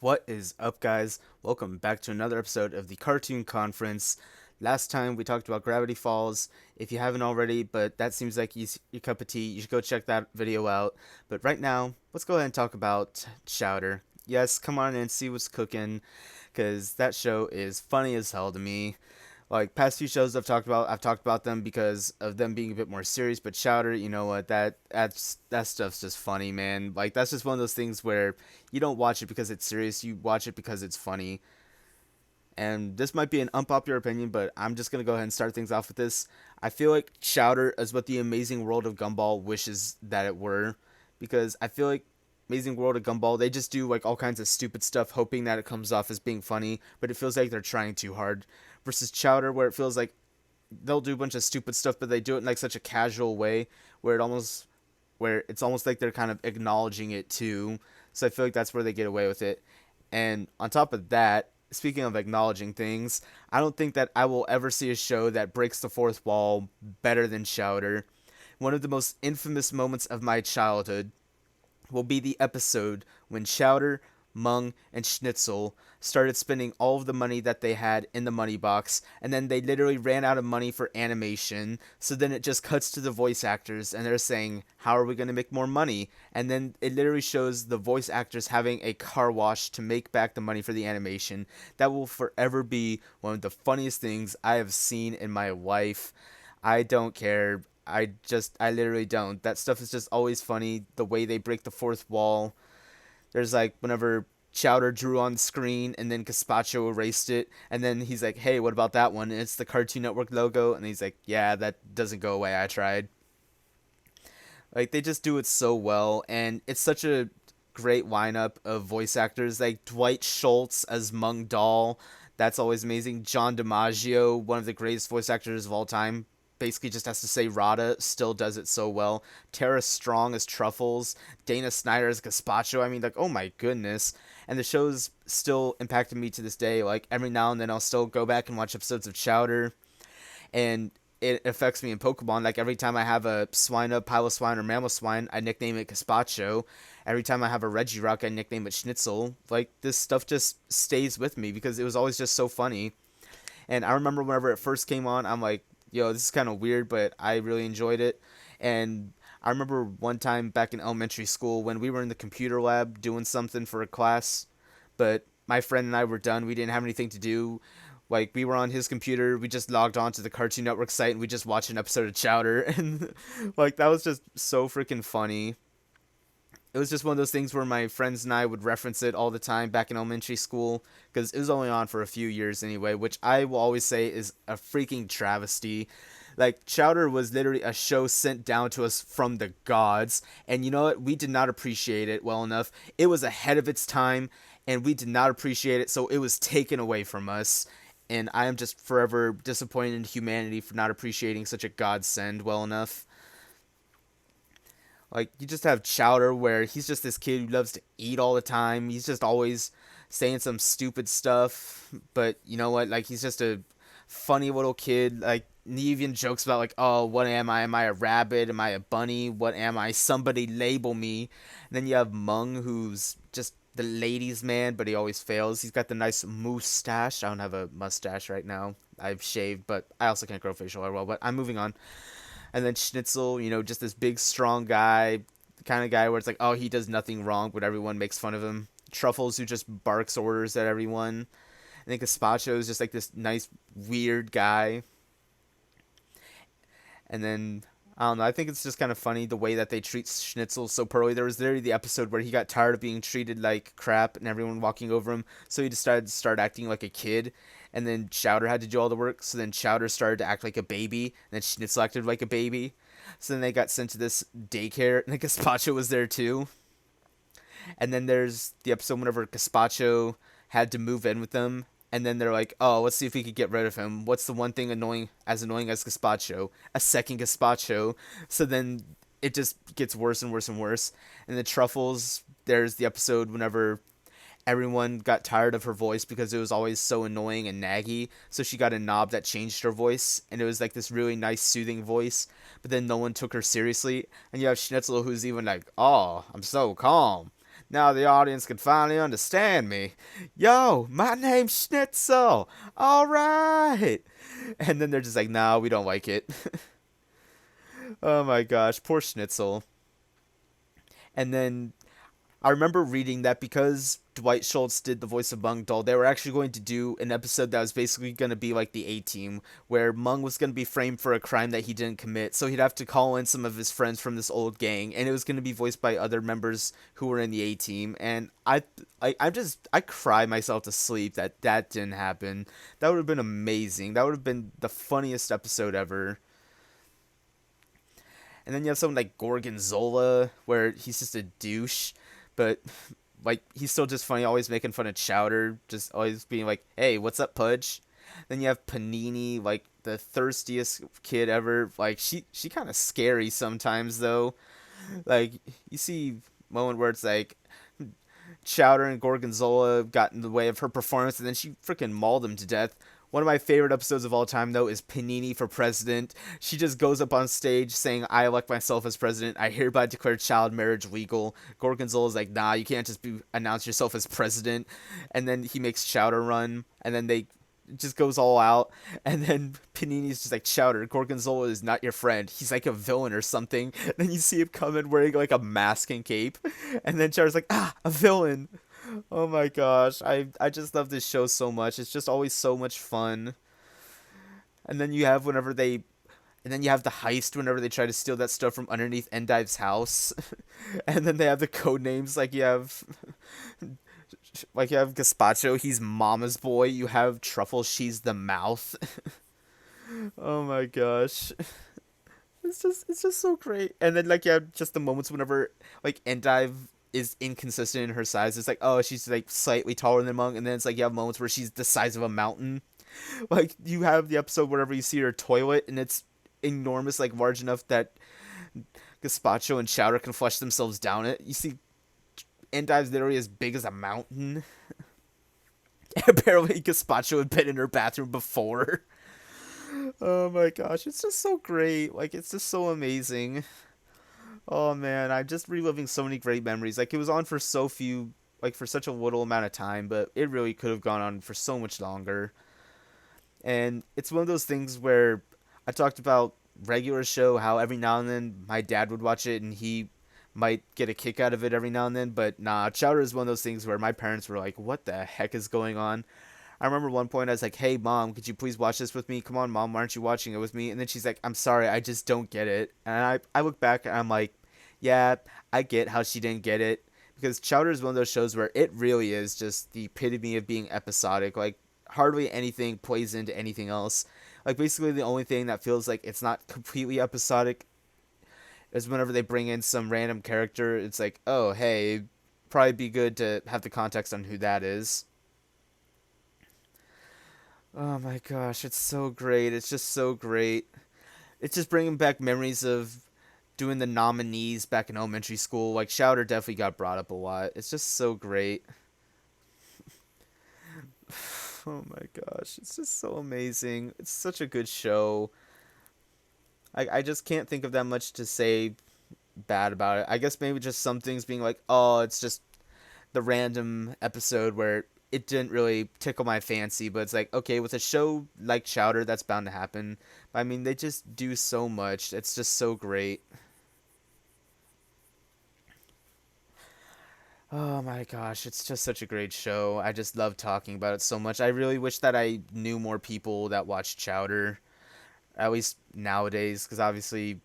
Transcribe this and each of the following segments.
What is up, guys? Welcome back to another episode of the Cartoon Conference. Last time we talked about Gravity Falls. If you haven't already, but that seems like your cup of tea, you should go check that video out. But right now, let's go ahead and talk about Chowder. Yes, come on and see what's cooking, because that show is funny as hell to me. Like past few shows I've talked about them because of them being a bit more serious. But Chowder, you know what? That stuff's just funny, man. Like that's just one of those things where you don't watch it because it's serious. You watch it because it's funny. And this might be an unpopular opinion, but I'm just gonna go ahead and start things off with this. I feel like Chowder is what the Amazing World of Gumball wishes that it were, because I feel like Amazing World of Gumball, they just do like all kinds of stupid stuff, hoping that it comes off as being funny, but it feels like they're trying too hard. Versus Chowder, where it feels like they'll do a bunch of stupid stuff, but they do it in like such a casual way, where it's almost like they're kind of acknowledging it too. So I feel like that's where they get away with it. And on top of that, speaking of acknowledging things, I don't think that I will ever see a show that breaks the fourth wall better than Chowder. One of the most infamous moments of my childhood will be the episode when Chowder, Mung, and Schnitzel started spending all of the money that they had in the money box, and then they literally ran out of money for animation. So then it just cuts to the voice actors, and they're saying, "How are we going to make more money?" And then it literally shows the voice actors having a car wash to make back the money for the animation. That will forever be one of the funniest things I have seen in my life. I don't care. I literally don't. That stuff is just always funny. The way they break the fourth wall. There's like whenever Chowder drew on the screen and then Gazpacho erased it, and then he's like, "Hey, what about that one?" And it's the Cartoon Network logo, and he's like, "Yeah, that doesn't go away. I tried." Like they just do it so well, and it's such a great lineup of voice actors like Dwight Schultz as Mung Dahl. That's always amazing. John DiMaggio, one of the greatest voice actors of all time, basically just has to say Rada, still does it so well. Tara Strong as Truffles, Dana Snyder as Gazpacho. I mean, like, oh my goodness. And the show's still impacted me to this day. Like, every now and then I'll still go back and watch episodes of Chowder, and it affects me in Pokemon. Like every time I have a Swinub, Piloswine, or Mamoswine, I nickname it Gazpacho. Every time I have a Regirock, I nickname it Schnitzel. Like this stuff just stays with me because it was always just so funny. And I remember whenever it first came on, I'm like, yo, this is kind of weird, but I really enjoyed it. And I remember one time back in elementary school when we were in the computer lab doing something for a class, but my friend and I were done. We didn't have anything to do. Like we were on his computer, we just logged on to the Cartoon Network site and we just watched an episode of Chowder, and like that was just so freaking funny. It was just one of those things where my friends and I would reference it all the time back in elementary school because it was only on for a few years anyway, which I will always say is a freaking travesty. Like Chowder was literally a show sent down to us from the gods, and you know what? We did not appreciate it well enough. It was ahead of its time, and we did not appreciate it, so it was taken away from us. And I am just forever disappointed in humanity for not appreciating such a godsend well enough. Like you just have Chowder where he's just this kid who loves to eat all the time. He's just always saying some stupid stuff, but you know what? Like he's just a funny little kid. Like he even jokes about like, "Oh, what am I? Am I a rabbit? Am I a bunny? What am I? Somebody label me." And then you have Mung, who's just the ladies' man, but he always fails. He's got the nice mustache. I don't have a mustache right now. I've shaved, but I also can't grow facial hair well. But I'm moving on. And then Schnitzel, you know, just this big, strong guy, the kind of guy where it's like, oh, he does nothing wrong, but everyone makes fun of him. Truffles, who just barks orders at everyone. I think Gazpacho is just like this nice, weird guy. And then, I don't know, I think it's just kind of funny the way that they treat Schnitzel so poorly. There was literally the episode where he got tired of being treated like crap and everyone walking over him, so he decided to start acting like a kid. And then Chowder had to do all the work, so then Chowder started to act like a baby, and then Schnitzel acted like a baby. So then they got sent to this daycare, and then Gazpacho was there too. And then there's the episode whenever Gazpacho had to move in with them, and then they're like, "Oh, let's see if we could get rid of him. What's the one thing annoying as Gazpacho? A second Gazpacho." So then it just gets worse and worse and worse. And the Truffles, there's the episode whenever everyone got tired of her voice because it was always so annoying and naggy. So she got a knob that changed her voice, and it was like this really nice, soothing voice. But then no one took her seriously. And you have Schnitzel, who's even like, "Oh, I'm so calm." Now the audience can finally understand me. Yo, my name's Schnitzel. All right. And then they're just like, nah, we don't like it. Oh my gosh, poor Schnitzel. And then I remember reading that because Dwight Schultz did the voice of Mung Doll, they were actually going to do an episode that was basically going to be like the A-Team, where Mung was going to be framed for a crime that he didn't commit, so he'd have to call in some of his friends from this old gang, and it was going to be voiced by other members who were in the A-Team, and I cry myself to sleep that that didn't happen. That would have been amazing. That would have been the funniest episode ever. And then you have someone like Gorgonzola, where he's just a douche, but like he's still just funny, always making fun of Chowder, just always being like, "Hey, what's up, Pudge?" Then you have Panini, like the thirstiest kid ever. Like she kind of scary sometimes though. Like you see moment where it's like Chowder and Gorgonzola got in the way of her performance, and then she freaking mauled him to death. One of my favorite episodes of all time, though, is Panini for President. She just goes up on stage saying, I elect myself as president. I hereby declare child marriage legal. Gorgonzola's like, nah, you can't just announce yourself as president. And then he makes Chowder run, and then they it just goes all out. And then Panini's just like, Chowder, Gorgonzola is not your friend. He's like a villain or something. And then you see him come in wearing like a mask and cape. And then Chowder's like, a villain. Oh my gosh, I just love this show so much. It's just always so much fun. And then you have and then you have the heist whenever they try to steal that stuff from underneath Endive's house. And then they have the code names like you have Gazpacho, he's Mama's boy. You have Truffle, she's the mouth. Oh my gosh. It's just so great. And then like you have just the moments whenever like Endive is inconsistent in her size. It's like, oh, she's like slightly taller than Mung, and then it's like you have moments where she's the size of a mountain. Like you have the episode whenever you see her toilet and it's enormous, like large enough that Gazpacho and Chowder can flush themselves down it. You see Endive's literally as big as a mountain. Apparently Gazpacho had been in her bathroom before. Oh my gosh, it's just so great. Like it's just so amazing. Oh man, I'm just reliving so many great memories. Like it was on for so few, like for such a little amount of time, but it really could have gone on for so much longer. And it's one of those things where I talked about regular show, how every now and then my dad would watch it and he might get a kick out of it every now and then, but nah, Chowder is one of those things where my parents were like, "What the heck is going on?" I remember one point I was like, "Hey mom, could you please watch this with me? Come on mom, why aren't you watching it with me?" And then she's like, "I'm sorry, I just don't get it." And I look back and I'm like, yeah, I get how she didn't get it, because Chowder is one of those shows where it really is just the epitome of being episodic. Like hardly anything plays into anything else. Like basically the only thing that feels like it's not completely episodic is whenever they bring in some random character. It's like, oh hey, it'd probably be good to have the context on who that is. Oh my gosh, it's so great. It's just so great. It's just bringing back memories of doing the nominees back in elementary school. Like Chowder definitely got brought up a lot. It's just so great. Oh my gosh, it's just so amazing. It's such a good show. I just can't think of that much to say bad about it. I guess maybe just some things being like, oh, it's just the random episode where it didn't really tickle my fancy, but it's like, okay, with a show like Chowder, that's bound to happen. I mean, they just do so much. It's just so great. Oh my gosh, it's just such a great show. I just love talking about it so much. I really wish that I knew more people that watch Chowder, at least nowadays, because obviously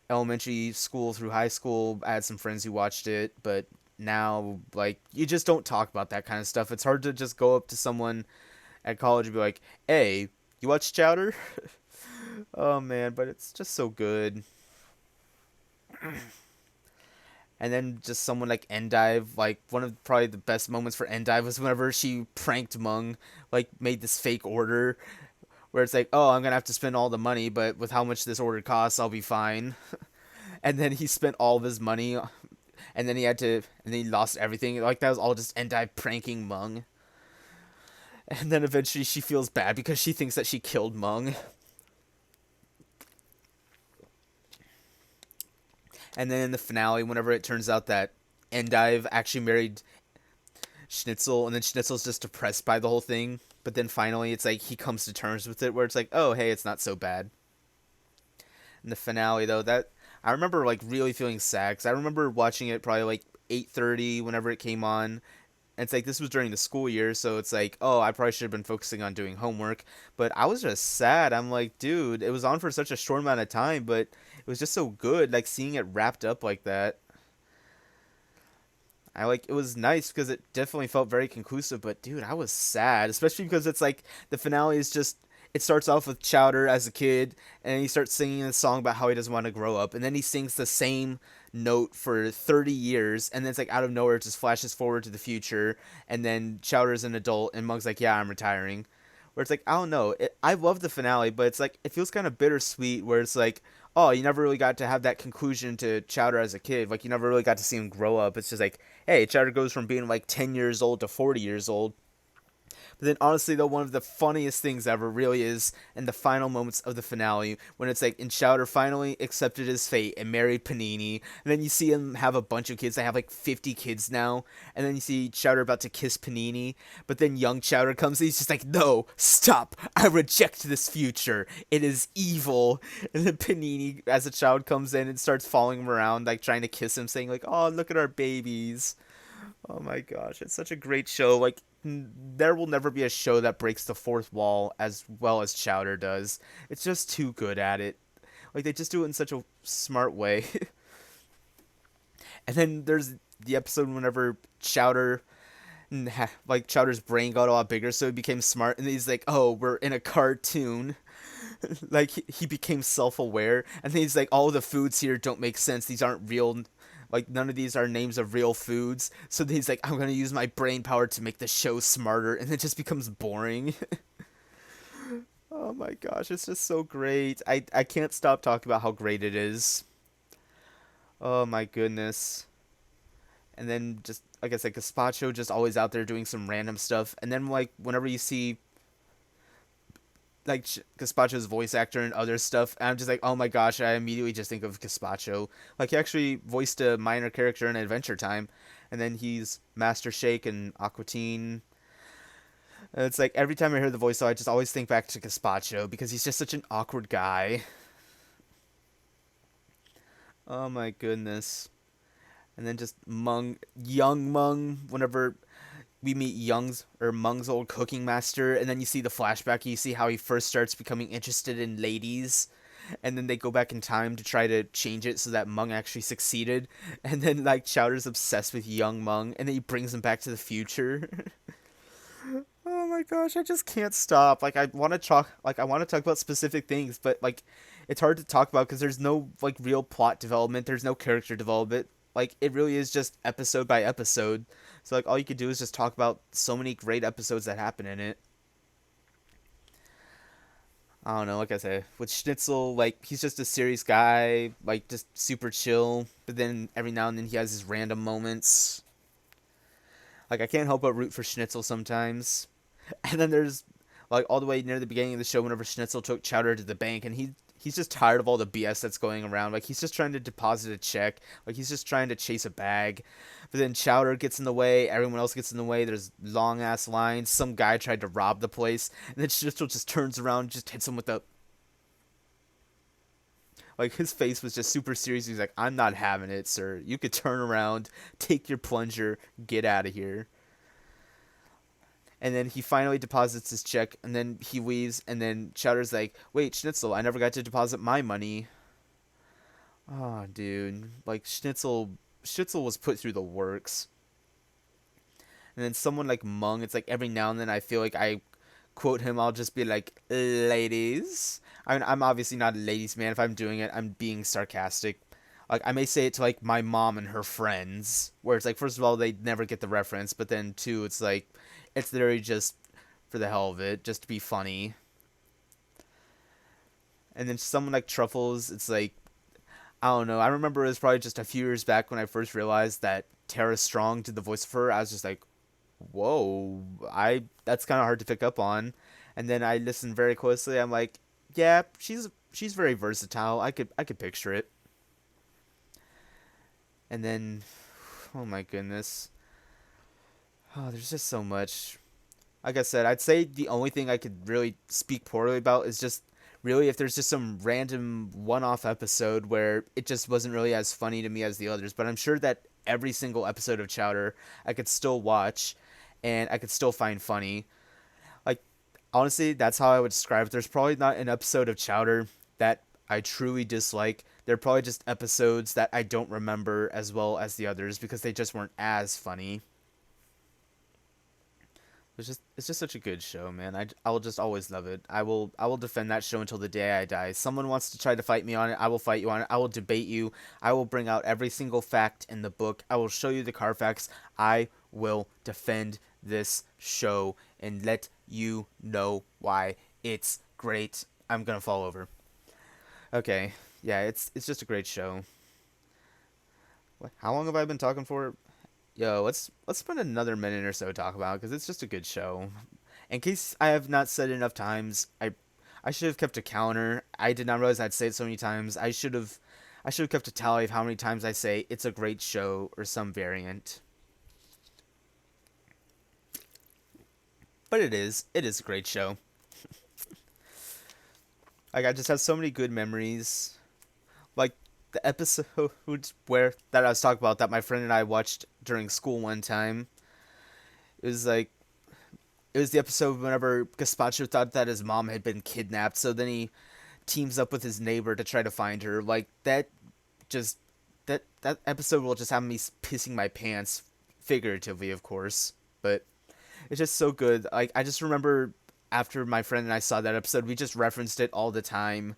elementary school through high school, I had some friends who watched it, but now, like, you just don't talk about that kind of stuff. It's hard to just go up to someone at college and be like, hey, you watch Chowder? Oh man, but it's just so good. And then just someone like Endive, like one of probably the best moments for Endive was whenever she pranked Mung, like made this fake order where it's like, oh, I'm gonna have to spend all the money, but with how much this order costs, I'll be fine. And then he spent all of his money, and then he lost everything. Like that was all just Endive pranking Mung. And then eventually she feels bad because she thinks that she killed Mung. And then in the finale, whenever it turns out that Endive actually married Schnitzel, and then Schnitzel's just depressed by the whole thing. But then finally, it's like he comes to terms with it, where it's like, oh, hey, it's not so bad. In the finale, though, that I remember like really feeling sad, because I remember watching it probably like 8:30 whenever it came on. And it's like this was during the school year, so it's like, oh, I probably should have been focusing on doing homework. But I was just sad. I'm like, dude, it was on for such a short amount of time, but it was just so good, like seeing it wrapped up like that. I like it was nice because it definitely felt very conclusive, but dude, I was sad, especially because it's like the finale is just it starts off with Chowder as a kid, and he starts singing a song about how he doesn't want to grow up, and then he sings the same note for 30 years, and then it's like out of nowhere it just flashes forward to the future, and then Chowder's an adult, and Mug's like, yeah, I'm retiring. Where it's like, I don't know, I love the finale, but it's like it feels kind of bittersweet, where it's like, oh, you never really got to have that conclusion to Chowder as a kid. Like, you never really got to see him grow up. It's just like, hey, Chowder goes from being like 10 years old to 40 years old. But then, honestly, though, one of the funniest things ever really is in the final moments of the finale when it's like, and Chowder finally accepted his fate and married Panini. And then you see him have a bunch of kids. They have like 50 kids now. And then you see Chowder about to kiss Panini. But then young Chowder comes and he's just like, no, stop. I reject this future. It is evil. And then Panini, as a child, comes in and starts following him around, like trying to kiss him, saying, like, oh, look at our babies. Oh my gosh, it's such a great show. Like, there will never be a show that breaks the fourth wall as well as Chowder does. It's just too good at it. Like, they just do it in such a smart way. And then there's the episode whenever Chowder, like, Chowder's brain got a lot bigger, so he became smart, and he's like, oh, we're in a cartoon. Like, he became self-aware, and then he's like, all the foods here don't make sense. These aren't real, like, none of these are names of real foods. So he's like, I'm gonna use my brain power to make the show smarter, and it just becomes boring. Oh my gosh, it's just so great. I can't stop talking about how great it is. Oh my goodness. And then just like I said, Gazpacho just always out there doing some random stuff. And then like whenever you see like Gazpacho's voice actor and other stuff, and I'm just like, oh my gosh, I immediately just think of Gazpacho. Like, he actually voiced a minor character in Adventure Time, and then he's Master Shake and Aqua Teen. And it's like every time I hear the voice, I just always think back to Gazpacho because he's just such an awkward guy. Oh my goodness. And then just young Mung, whenever we meet Mung's old cooking master, and then you see the flashback. You see how he first starts becoming interested in ladies, and then they go back in time to try to change it so that Mung actually succeeded. And then like Chowder's obsessed with young Mung, and then he brings him back to the future. Oh my gosh, I just can't stop. Like I want to talk about specific things, but like it's hard to talk about because there's no like real plot development. There's no character development. Like it really is just episode by episode. So like all you could do is just talk about so many great episodes that happen in it. I don't know, like I said, with Schnitzel, like he's just a serious guy, like just super chill. But then every now and then he has his random moments. Like I can't help but root for Schnitzel sometimes. And then there's like all the way near the beginning of the show whenever Schnitzel took Chowder to the bank, and he's just tired of all the BS that's going around. Like he's just trying to deposit a check. Like he's just trying to chase a bag. But then Chowder gets in the way, everyone else gets in the way, there's long ass lines, some guy tried to rob the place, and then Schnitzel just turns around and just hits him with a, like his face was just super serious. He's like, I'm not having it, sir. You could turn around, take your plunger, get out of here. And then he finally deposits his check, and then he leaves, and then Chowder's like, wait, Schnitzel, I never got to deposit my money. Oh, dude. Like, Schnitzel was put through the works. And then someone like Mung, it's like every now and then I feel like I quote him, I'll just be like, ladies. I mean, I'm obviously not a ladies' man. If I'm doing it, I'm being sarcastic. Like, I may say it to, like, my mom and her friends, where it's like, first of all, they never get the reference, but then, two, it's like, it's literally just for the hell of it, just to be funny. And then someone like Truffles, it's like, I don't know. I remember it was probably just a few years back when I first realized that Tara Strong did the voice of her. I was just like, whoa, that's kind of hard to pick up on. And then I listened very closely. I'm like, yeah, she's very versatile. I could picture it. And then Oh my goodness. Oh, there's just so much. Like I said, I'd say the only thing I could really speak poorly about is just really if there's just some random one-off episode where it just wasn't really as funny to me as the others. But I'm sure that every single episode of Chowder I could still watch and I could still find funny. Like, honestly, that's how I would describe it. There's probably not an episode of Chowder that I truly dislike. They're probably just episodes that I don't remember as well as the others because they just weren't as funny. It's just such a good show, man. I will just always love it. I will defend that show until the day I die. Someone wants to try to fight me on it, I will fight you on it. I will debate you. I will bring out every single fact in the book. I will show you the Carfax. I will defend this show and let you know why it's great. I'm gonna fall over. Okay, yeah, it's just a great show. How long have I been talking for? Yo, let's spend another minute or so talk about it because it's just a good show. In case I have not said it enough times, I should have kept a counter. I did not realize I'd say it so many times. I should have kept a tally of how many times I say it's a great show or some variant. But it is. It is a great show. Like I just have so many good memories. Like the episode where that I was talking about that my friend and I watched during school one time. It was like it was the episode whenever Gaspacho thought that his mom had been kidnapped, so then he teams up with his neighbor to try to find her. Like just that episode will just have me pissing my pants, figuratively, of course. But it's just so good. Like I just remember after my friend and I saw that episode, we just referenced it all the time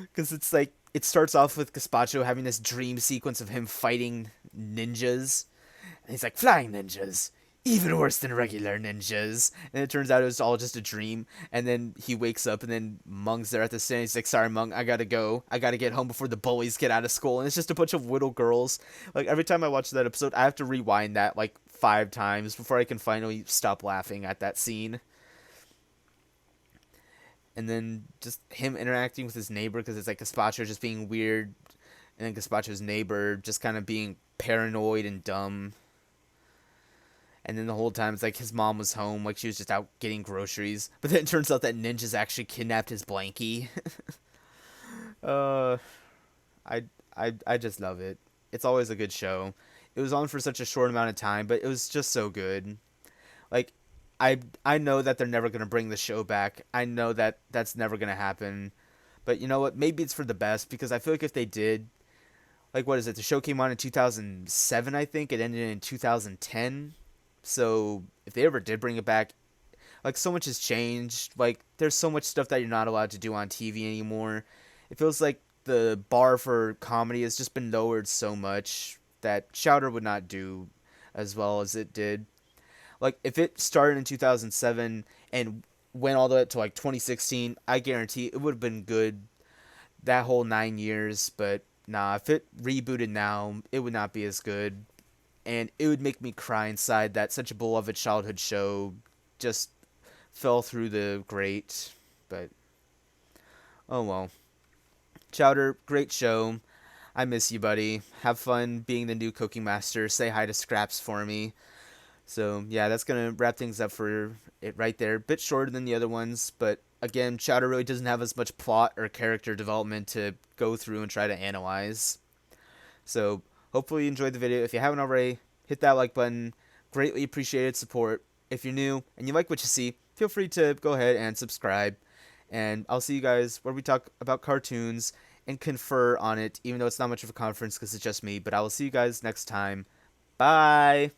because it's like it starts off with Gaspacho having this dream sequence of him fighting ninjas, and he's like, flying ninjas, even worse than regular ninjas. And it turns out it was all just a dream. And then he wakes up, and then Mung's there at the stand. He's like, sorry, Mung, I gotta go. I gotta get home before the bullies get out of school. And it's just a bunch of little girls. Like, every time I watch that episode, I have to rewind that, like, 5 times before I can finally stop laughing at that scene. And then just him interacting with his neighbor, because it's like Gaspacho just being weird, and then Gaspacho's neighbor just kind of being paranoid and dumb. And then the whole time it's like his mom was home, like she was just out getting groceries. But then it turns out that ninjas actually kidnapped his blankie. uh, I just love it. It's always a good show. It was on for such a short amount of time, but it was just so good. Like, I know that they're never gonna bring the show back. I know that that's never gonna happen. But you know what? Maybe it's for the best because I feel like if they did, like what is it? The show came on in 2007, I think. It ended in 2010. So if they ever did bring it back, like so much has changed. Like there's so much stuff that you're not allowed to do on TV anymore. It feels like the bar for comedy has just been lowered so much that Chowder would not do as well as it did. Like if it started in 2007 and went all the way up to like 2016, I guarantee it would have been good that whole 9 years. But nah, if it rebooted now, it would not be as good, and it would make me cry inside that such a beloved childhood show just fell through the grate. But oh well. Chowder, great show. I miss you, buddy. Have fun being the new cooking master. Say hi to Scraps for me. So yeah, that's gonna wrap things up for it right there. Bit shorter than the other ones, but again, Chowder really doesn't have as much plot or character development to go through and try to analyze. So hopefully you enjoyed the video. If you haven't already, hit that like button. Greatly appreciated support. If you're new and you like what you see, feel free to go ahead and subscribe. And I'll see you guys where we talk about cartoons and confer on it, even though it's not much of a conference because it's just me. But I will see you guys next time. Bye!